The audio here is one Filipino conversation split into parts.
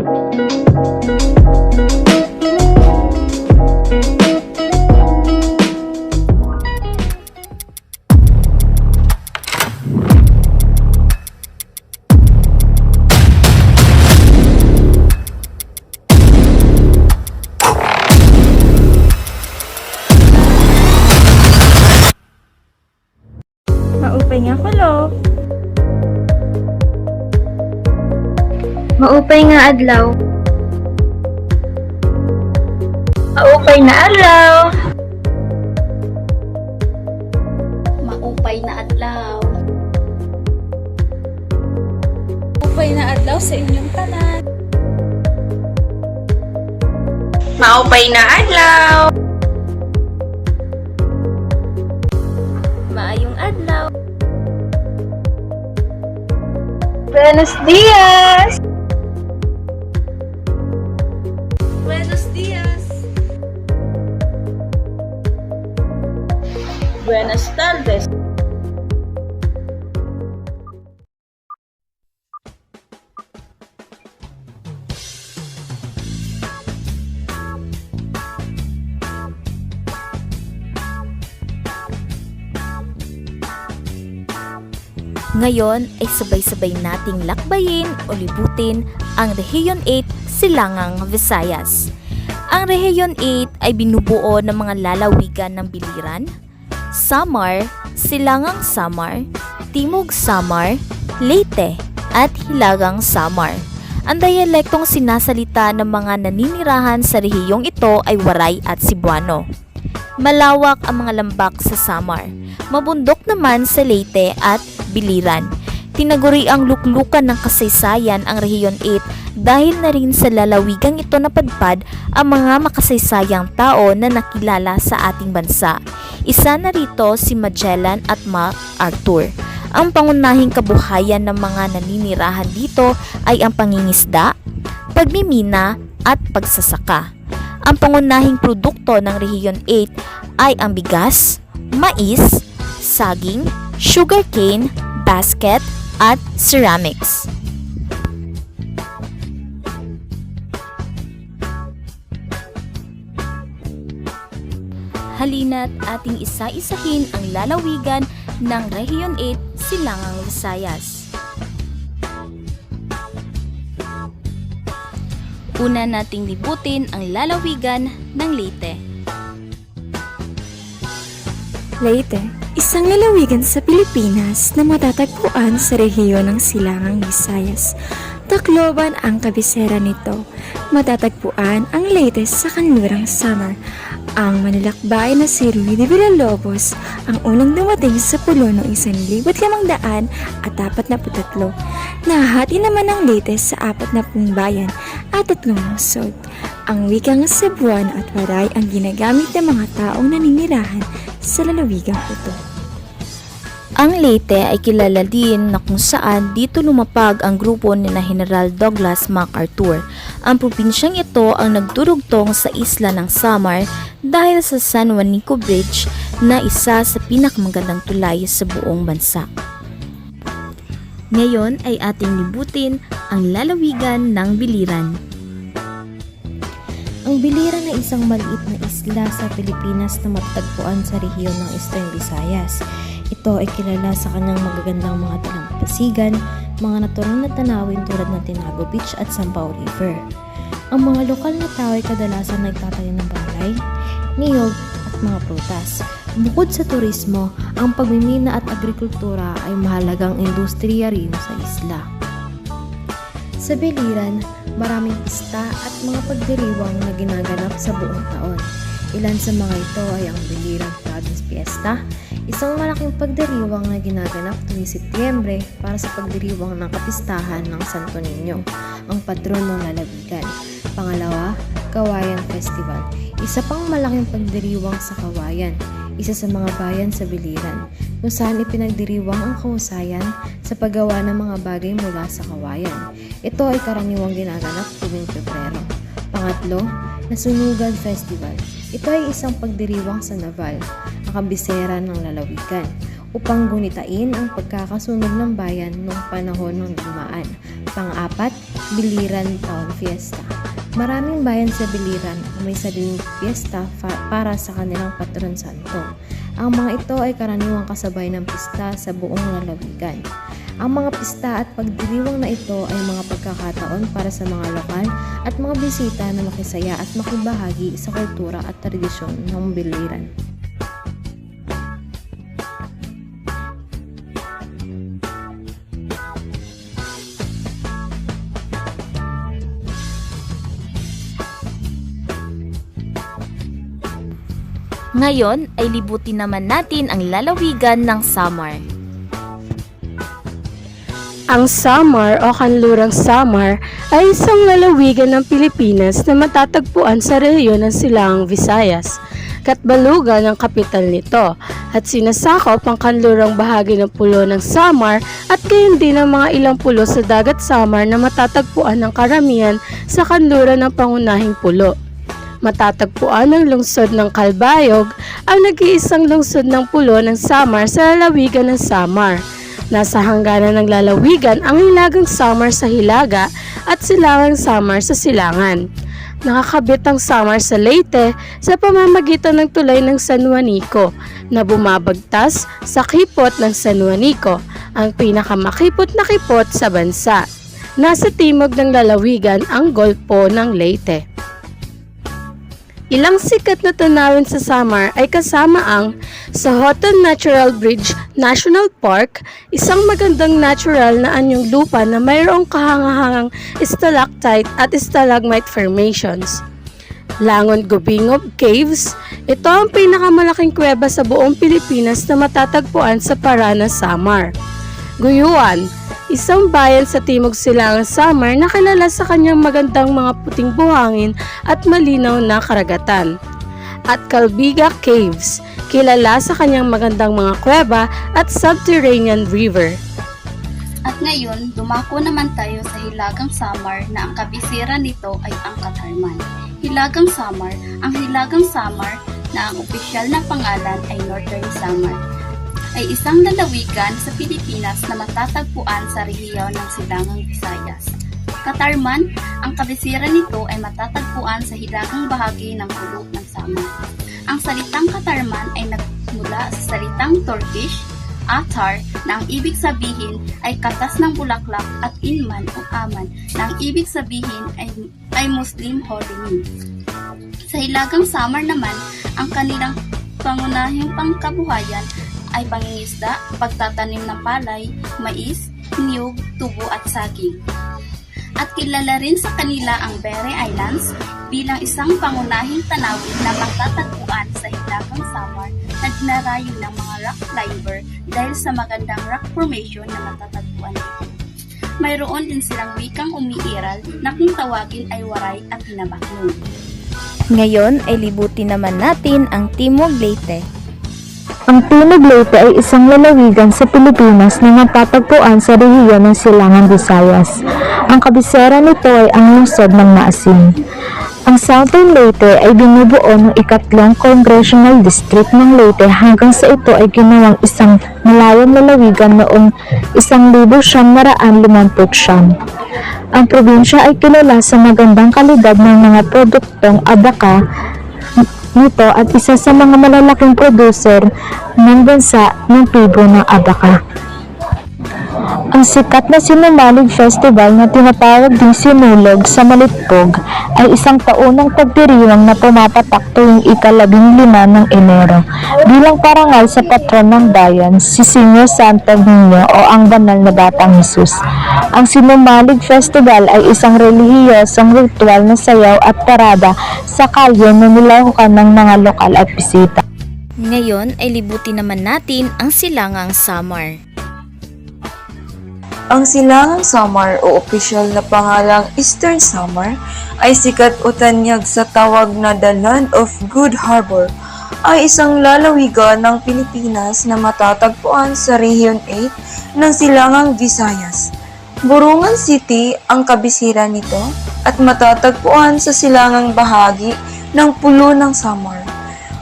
Maupay nga kulo. Maupay nga adlaw. Maupay na adlaw. Maupay na adlaw. Maupay na adlaw sa inyong tanan. Maupay na adlaw. Maayong adlaw. Buenos dias. Buenos dias. Buenas tardes. Ngayon ay sabay-sabay nating lakbayin o libutin ang Rehiyon 8 Silangang Visayas. Ang Rehiyon 8 ay binubuo ng mga lalawigan ng Biliran, Samar, Silangang Samar, Timog Samar, Leyte at Hilagang Samar. Ang dialektong sinasalita ng mga naninirahan sa rehiyong ito ay Waray at Cebuano. Malawak ang mga lambak sa Samar, mabundok naman sa Leyte at Biliran. Tinaguri ang luklukan ng kasaysayan ang Rehiyon 8 dahil na rin sa lalawigang ito napadpad ang mga makasaysayang tao na nakilala sa ating bansa. Isa na rito si Magellan at MacArthur. Ang pangunahing kabuhayan ng mga naninirahan dito ay ang pangingisda, pagmimina at pagsasaka. Ang pangunahing produkto ng Rehiyon 8 ay ang bigas, mais, saging, sugarcane, basket, at ceramics. Halina't ating isa-isahin ang lalawigan ng Rehiyon 8 Silangang Visayas. Una nating libutin ang lalawigan ng Leyte. Leyte, isang lalawigan sa Pilipinas na matatagpuan sa rehiyon ng Silangang Visayas. Tacloban ang kabisera nito. Matatagpuan ang Leyte sa kanlurang Samar. Ang manlalakbay na si Ruy de Villalobos ang unang dumating sa pulo noong 1543. Nahati naman ang Leyte sa 40 bayan at 3 lungsod. Ang wikang Cebuano at Waray ang ginagamit ng mga taong naninirahan sa lalawigang ito. Ang Leyte ay kilala din na kung saan dito lumapag ang grupo ni na General Douglas MacArthur. Ang probinsyang ito ang nagdurugtong sa isla ng Samar dahil sa San Juanico Bridge na isa sa pinakamagandang tulay sa buong bansa. Ngayon ay ating libutin ang lalawigan ng Biliran. Ang Biliran ay isang maliit na isla sa Pilipinas na matatagpuan sa rehiyon ng Eastern Visayas. Ito ay kilala sa kanyang magagandang mga dalampasigan, mga natural na tanawin tulad ng Tinago Beach at Sampao River. Ang mga lokal na tao ay kadalasan nagtatanim ng palay, niyog at mga prutas. Bukod sa turismo, ang pagmimina at agrikultura ay mahalagang industriya rin sa isla. Sa Biliran, maraming pista at mga pagdiriwang na ginaganap sa buong taon. Ilan sa mga ito ay ang Biliran Province Fiesta, isang malaking pagdiriwang na ginaganap tuwing Setyembre para sa pagdiriwang ng kapistahan ng Santo Niño, ang patron ng lalawigan. Pangalawa, Kawayan Festival, isa pang malaking pagdiriwang sa Kawayan, isa sa mga bayan sa Biliran, kung saan ipinagdiriwang ang kahusayan sa paggawa ng mga bagay mula sa kawayan. Ito ay karaniwang ginaganap tuwing Pebrero. Pangatlo, Nasunugan Festival. Ito ay isang pagdiriwang sa Naval, ang kabisera ng lalawigan, upang gunitain ang pagkakasunog ng bayan noong panahon ng digmaan. Pang-apat, Biliran Town Fiesta. Maraming bayan sa Biliran ang may sariling piyesta para sa kanilang patron santo. Ang mga ito ay karaniwang kasabay ng pista sa buong lalawigan. Ang mga pista at pagdiriwang na ito ay mga pagkakataon para sa mga lokal at mga bisita na makisaya at makibahagi sa kultura at tradisyon ng Biliran. Ngayon ay libutin naman natin ang lalawigan ng Samar. Ang Samar o Kanlurang Samar ay isang lalawigan ng Pilipinas na matatagpuan sa rehiyon ng Silangang Visayas, Katbalugan ang kapital nito, at sinasakop ang kanlurang bahagi ng pulo ng Samar at gayon din ang mga ilang pulo sa dagat Samar na matatagpuan ng karamihan sa kanluran ng pangunahing pulo. Matatagpuan ang lungsod ng Calbayog, ang nag-iisang lungsod ng pulo ng Samar sa lalawigan ng Samar. Nasa hangganan ng lalawigan ang Hilagang Samar sa Hilaga at Silangang Samar sa Silangan. Nakakabit ang Samar sa Leyte sa pamamagitan ng tulay ng San Juanico na bumabagtas sa kipot ng San Juanico, ang pinakamakipot na kipot sa bansa. Nasa timog ng lalawigan ang Golpo ng Leyte. Ilang sikat na tanawin sa Samar ay kasama ang Sohoton Natural Bridge National Park, isang magandang natural na anyong lupa na mayroong kahangahangang stalactite at stalagmite formations. Langon Gubingob Caves, ito ang pinakamalaking kuweba sa buong Pilipinas na matatagpuan sa Parana, Samar. Guyuan, isang bayan sa Timog Silangang Samar na kilala sa kanyang magandang mga puting buhangin at malinaw na karagatan. At Calbiga Caves, kilala sa kanyang magandang mga kuweba at subterranean river. At ngayon, dumako naman tayo sa Hilagang Samar na ang kabisera nito ay ang Katarman. Hilagang Samar, ang Hilagang Samar na ang opisyal na pangalan ay Northern Samar, ay isang lalawigan sa Pilipinas na matatagpuan sa rehiyon ng Silangang Visayas. Katarman, ang kabisera nito ay matatagpuan sa hilagang bahagi ng pulo ng Samar. Ang salitang Katarman ay nagmula sa salitang Turkish, atar, na ang ibig sabihin ay katas ng bulaklak, at inman o aman, na ang ibig sabihin ay Muslim holy name. Sa Hilagang Samar naman, ang kanilang pangunahing pangkabuhayan ay pangingisda, pagtatanim ng palay, mais, niyog, tubo at saging. At kilala rin sa kanila ang Bere Islands bilang isang pangunahing tanawin na matatagpuan sa Hilagang Samar na dinarayo ng mga rock climber dahil sa magandang rock formation na matatagpuan dito. Mayroon din silang wikang umiiral na kung tawagin ay Waray at Hinabaknon. Ngayon ay libutin naman natin ang Timog Leyte. Ang Timog Leyte ay isang lalawigan sa Pilipinas na matatagpuan sa rehiyon ng Silangang Visayas. Ang kabisera nito ay ang lungsod ng Maasin. Ang Southern Leyte ay binubuo ng ikatlong Congressional District ng Leyte hanggang sa ito ay ginawang isang malayang lalawigan noong 1959. Ang probinsya ay kilala sa magandang kalidad ng mga produktong abaka nito at isa sa mga malalaking producer ng bansa ng tubo ng abaka. Ang sikat na Sinumalig Festival na tinatawag ding Sinulog sa Malitpog ay isang taunang pagdiriwang na pumapatak tuwing ika-15 ng Enero bilang parangal sa patron ng bayan, si Señor Santo Niño o ang banal na Batang Hesus. Ang Sinumalig Festival ay isang relihiyosong ritual na sayaw at parada sa kalye na nilahukan ng mga lokal at bisita. Ngayon ay libutin naman natin ang Silangang Samar. Ang Silangang Samar o opisyal na pangalang Eastern Samar ay sikat o tanyag sa tawag na The Land of Good Harbor, ay isang lalawigan ng Pilipinas na matatagpuan sa Region 8 ng Silangang Visayas. Burungan City ang kabisera nito at matatagpuan sa silangang bahagi ng pulo ng Samar.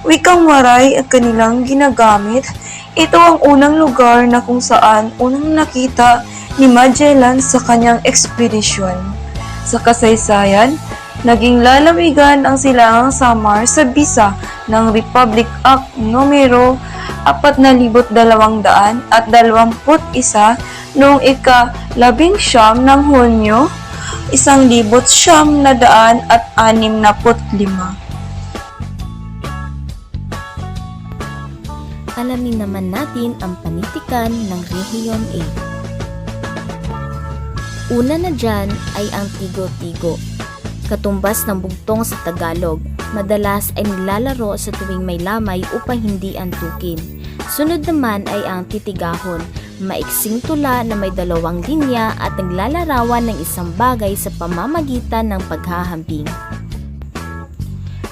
Wikang Waray at kanilang ginagamit. Ito ang unang lugar na kung saan unang nakita ni Magellan sa kanyang ekspedisyon. Sa kasaysayan, naging lalawigan ang Silangang Samar sa bisa ng Republic Act numero 4,221 noong ika-19 ng Hunyo 1965. Alamin naman natin ang panitikan ng Rehiyon 8. Una na dyan ay ang tigo-tigo. Katumbas ng bugtong sa Tagalog, madalas ay nilalaro sa tuwing may lamay upang hindi antukin. Sunod naman ay ang titigahon, maiksing tula na may dalawang linya at naglalarawan ng isang bagay sa pamamagitan ng paghahambing.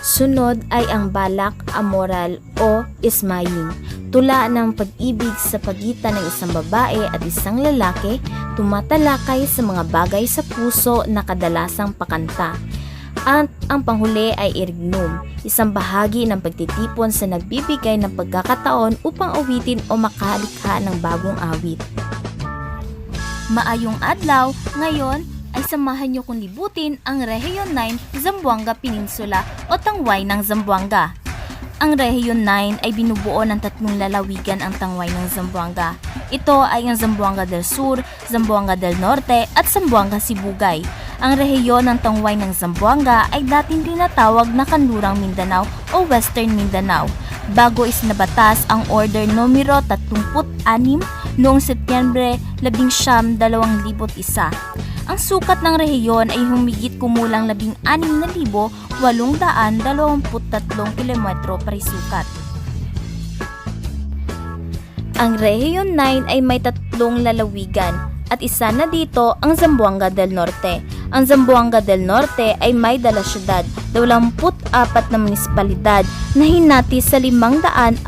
Sunod ay ang balak, amoral o ismaying, tula ng pag-ibig sa pagitan ng isang babae at isang lalaki, tumatalakay sa mga bagay sa puso na kadalasang pakanta. At ang panghuli ay irignum, isang bahagi ng pagtitipon sa nagbibigay ng pagkakataon upang awitin o makalikha ng bagong awit. Maayong adlaw, ngayon ay samahan niyo kong libutin ang Rehiyon 9 Zamboanga Peninsula o tangway ng Zamboanga. Ang Rehiyon 9 ay binubuo ng 3 lalawigan ang tangway ng Zamboanga. Ito ay ang Zamboanga del Sur, Zamboanga del Norte at Zamboanga Sibugay. Ang rehiyon ng tangway ng Zamboanga ay dating tinatawag na Kanlurang Mindanao o Western Mindanao bago isinabatas ang Order numero 36 noong Setyembre 19, 2001. Ang sukat ng rehiyon ay humigit kumulang 16,823 kilometro parisukat. Ang Rehiyon 9 ay may 3 lalawigan at isa na dito ang Zamboanga del Norte. Ang Zamboanga del Norte ay may 2 syudad, 24 na munisipalidad na hinati sa 587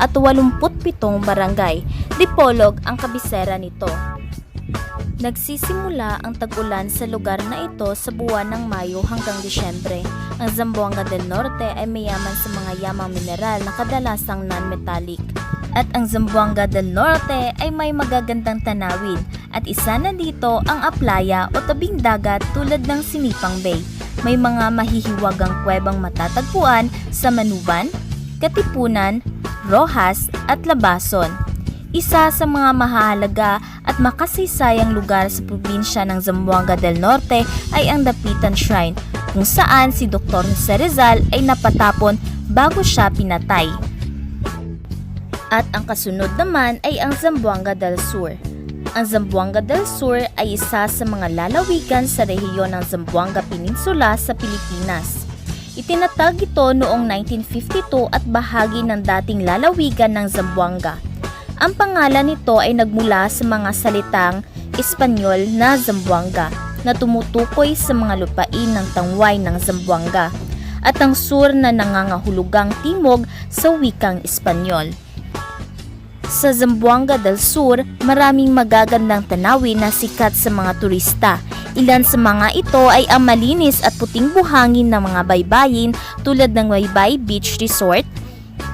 barangay. Dipolog ang kabisera nito. Nagsisimula ang tag-ulan sa lugar na ito sa buwan ng Mayo hanggang Disyembre. Ang Zamboanga del Norte ay mayaman sa mga yamang mineral na kadalasang non-metallic. At ang Zamboanga del Norte ay may magagandang tanawin at isa na dito ang Aplaya o tabing dagat tulad ng Sinipang Bay. May mga mahihiwagang kuwebang matatagpuan sa Manuban, Katipunan, Rojas at Labason. Isa sa mga mahalaga at makasaysayang lugar sa probinsya ng Zamboanga del Norte ay ang Dapitan Shrine, kung saan si Dr. Jose Rizal ay napatapon bago siya pinatay. At ang kasunod naman ay ang Zamboanga del Sur. Ang Zamboanga del Sur ay isa sa mga lalawigan sa rehiyon ng Zamboanga Peninsula sa Pilipinas. Itinatag ito noong 1952 at bahagi ng dating lalawigan ng Zamboanga. Ang pangalan nito ay nagmula sa mga salitang Espanyol na Zamboanga na tumutukoy sa mga lupain ng tangway ng Zamboanga at ang sur na nangangahulugang timog sa wikang Espanyol. Sa Zamboanga del Sur, maraming magagandang tanawin na sikat sa mga turista. Ilan sa mga ito ay ang malinis at puting buhangin ng mga baybayin tulad ng Waybay Beach Resort,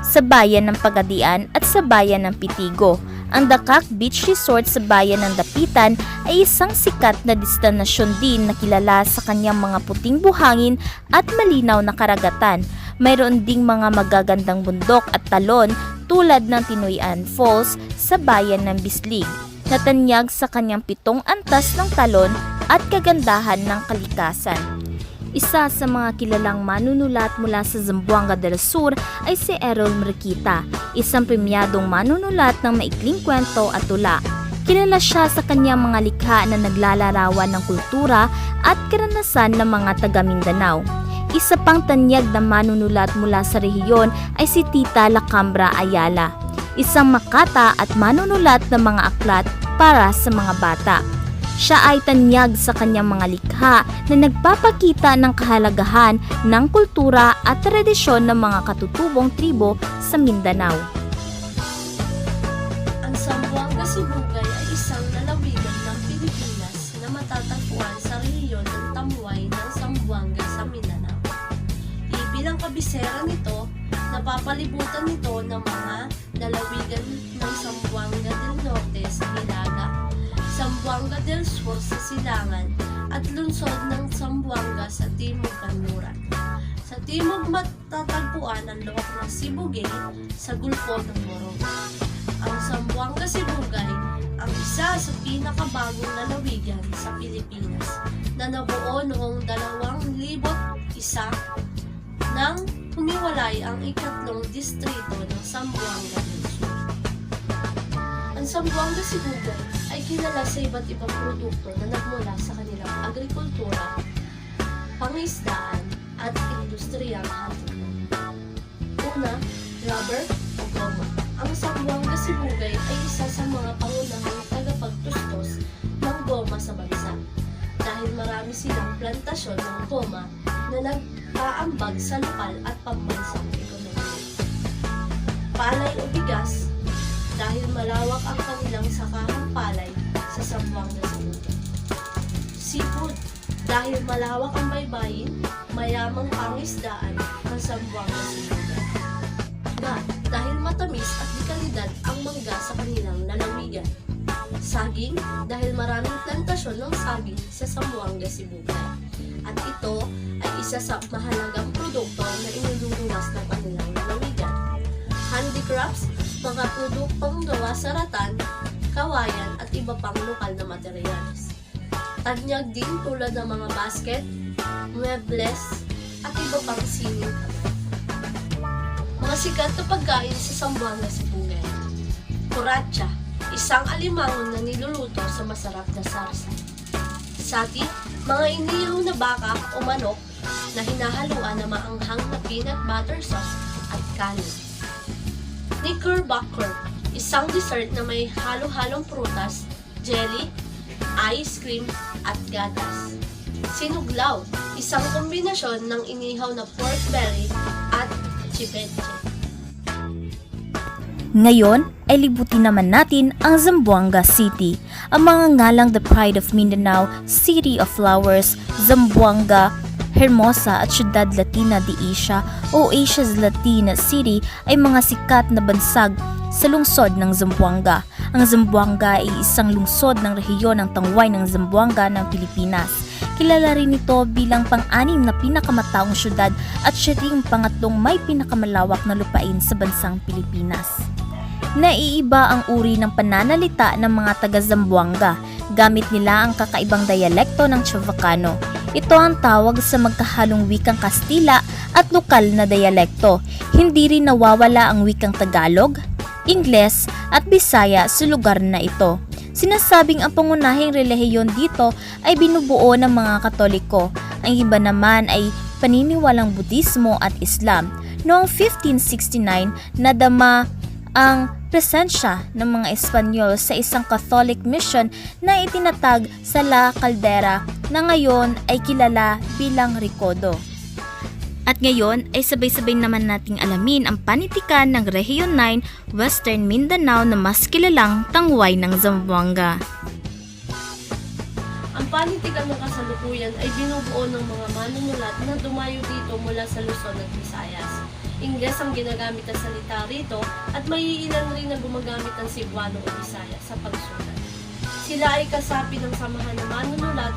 sa bayan ng Pagadian at sa bayan ng Pitigo. Ang Dakak Beach Resort sa bayan ng Dapitan ay isang sikat na destinasyon din na kilala sa kanyang mga puting buhangin at malinaw na karagatan. Mayroon ding mga magagandang bundok at talon tulad ng Tinoyan Falls sa bayan ng Bislig, natanyag sa kanyang 7 antas ng talon at kagandahan ng kalikasan. Isa sa mga kilalang manunulat mula sa Zamboanga del Sur ay si Errol Marquita, isang premyadong manunulat ng maikling kwento at tula. Kilala siya sa kanyang mga likha na naglalarawan ng kultura at karanasan ng mga taga Mindanao. Isa pang tanyag na manunulat mula sa rehiyon ay si Tita Lacambra Ayala, isang makata at manunulat ng mga aklat para sa mga bata. Siya ay tanyag sa kanyang mga likha na nagpapakita ng kahalagahan ng kultura at tradisyon ng mga katutubong tribo sa Mindanao. Ang Zamboanga Sibugay ay isang lalawigan ng Pilipinas na matatagpuan sa rehiyon ng Tamway ng Zamboanga sa Mindanao. Bilang kabisera nito, napapalibutan nito ng mga lalawigan ng Zamboanga del Norte sa Hilaga, Zamboanga del Sur sa Silangan, at lungsod ng Zamboanga sa Timog Kanluran. Sa timog matatagpuan ang loob ng Sibugay sa Gulfo ng Morong. Ang Zamboanga Sibugay ang isa sa pinakabagong lalawigan sa Pilipinas na nabuo noong 2001 nang humiwalay ang ikatlong distrito ng Zamboanga del Sur. Ang Zamboanga Sibugay ay kilala sa iba't ibang produkto na nagmula sa kanilang agrikultura, pangisdaan, at industriyang hatian. Una, rubber o goma. Ang Zamboanga Sibugay ay isa sa mga pangunahing tagapagtustos ng goma sa bansa dahil marami silang plantasyon ng goma na nag-aambag sa lokal at pambansang ekonomiya. Palay o bigas dahil malawak ang kanilang sakahang palay sa Zamboanga Sibugay. Seafood dahil malawak ang baybayin, mayamang pangisdaan ng Zamboanga Sibugay. Dahil matamis at di kalidad ang mangga sa kanilang lalawigan. Saging dahil maraming plantasyon ng saging sa Zamboanga Sibugay. At ito ay isa sa mahalagang produkto na inululuwas ng kanilang lalawigan. Handicrafts, mga produktong gawa sa ratan, kawayan at iba pang lokal na materyales. Tanyag din tulad ng mga basket, muebles at iba pang sining kamay. Mga sikat na pagkain sa Zamboanga Sibugay. Kuratsa, isang alimangon na niluluto sa masarap na sarsa. Sati, mga inihaw na baka o manok na hinahaluan na maanghang na peanut butter sauce at kanin. Knickerbocker, isang dessert na may halo-halong prutas, jelly, ice cream at gatas. Sinuglaw, isang kombinasyon ng inihaw na pork belly at chipeche. Ngayon ay libutin naman natin ang Zamboanga City, ang mga ngalang The Pride of Mindanao, City of Flowers, Zamboanga, Hermosa at Ciudad Latina de Asia o Asia's Latina City ay mga sikat na bansag sa lungsod ng Zamboanga. Ang Zamboanga ay isang lungsod ng rehiyon ng Tangway ng Zamboanga ng Pilipinas. Kilala rin ito bilang pang-anim na pinakamataong syudad at siya ring pangatlong may pinakamalawak na lupain sa bansang Pilipinas. Naiiba ang uri ng pananalita ng mga taga-Zamboanga. Gamit nila ang kakaibang dialekto ng Chavacano. Ito ang tawag sa magkahalong wikang Kastila at lokal na dialekto. Hindi rin nawawala ang wikang Tagalog, Ingles at Bisaya sa lugar na ito. Sinasabing ang pangunahing relihiyon dito ay binubuo ng mga Katoliko. Ang iba naman ay paniniwalang Budismo at Islam. Noong 1569, nadama ang presensya ng mga Espanyol sa isang Catholic mission na itinatag sa La Caldera na ngayon ay kilala bilang Recodo. At ngayon ay sabay-sabay naman nating alamin ang panitikan ng Rehiyon 9, Western Mindanao na mas kilalang Tangway ng Zamboanga. Ang panitikan ng kasalukuyan ay binubuo ng mga manunulat na dumayo dito mula sa Luzon at Visayas. Ingles ang ginagamit na salita rito at may ilan rin na gumagamit ng Cebuano o Bisaya sa pagsulat. Sila ay kasapi ng samahan ng manunulat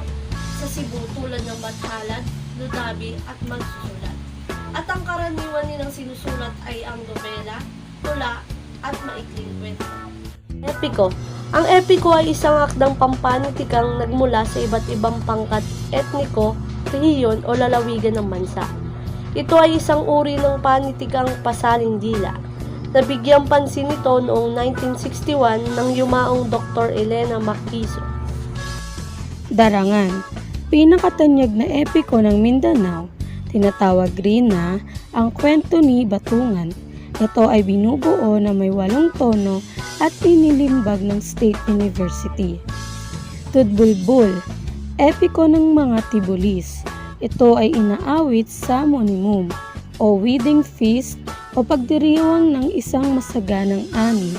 sa Cebu tulad ng Bathalad, Ludabi at Magsusulat. At ang karaniwan nilang sinusulat ay ang nobela, tula at maikling kwento. Epiko. Ang epiko ay isang akdang pampanitikang nagmula sa iba't ibang pangkat etniko, rehiyon o lalawigan ng bansa. Ito ay isang uri ng panitikang pasaling dila. Nabigyang pansin ito noong 1961 ng yumaong Dr. Elena Maquiso. Darangan, pinakatanyag na epiko ng Mindanao, tinatawag rin na ang kwento ni Batungan. Ito ay binubuo na may 8 tono at inilimbag ng State University. Tudbulbul, epiko ng mga Tibulis. Ito ay inaawit sa monimum o wedding feast o pagdiriwang ng isang masaganang ani.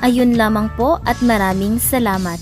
Ayun lamang po at maraming salamat.